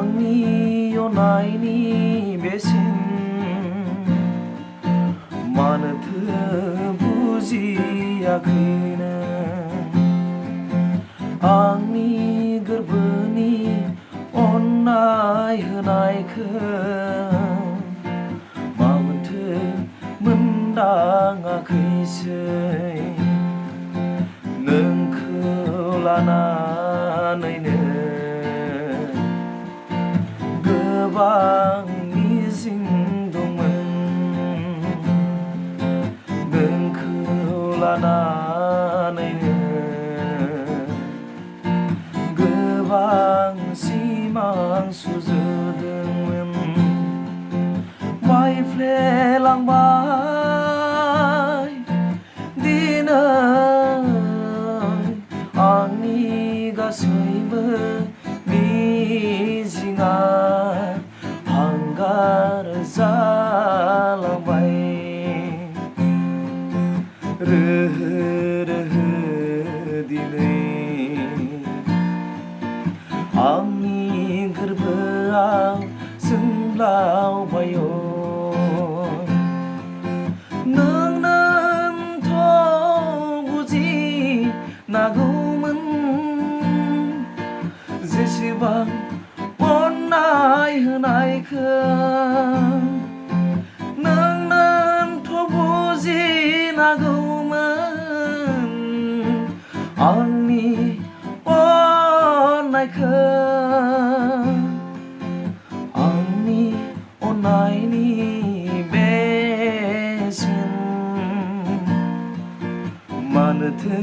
आंनि अननायनि बेसेन मानोथो बुजियाखै नों? आंनि गोरबोनि अननाय होनायखौ माबोथो मोनदाङाखैसै? नोंखौ लानानैनो गोबां मिजिं दंमोन, नोंखौ लानानैनो गोबां सिमां सुजुदोंमोन। बायफ्लेलांबाय दिनै आंनि गासैबो मिजिंआ हांगार जालांबाय। रोहो रोहो दिनै आंनि गोरबोआव जोंब्लावबाय। नोंनोथ' बुजिनांगौमोन जेसेबां अननाय होनायखौ। नोंनोथ' बुजिनांगौमोन आंनि अननायखौ। आंनि अननायनि बेसेन मानोथो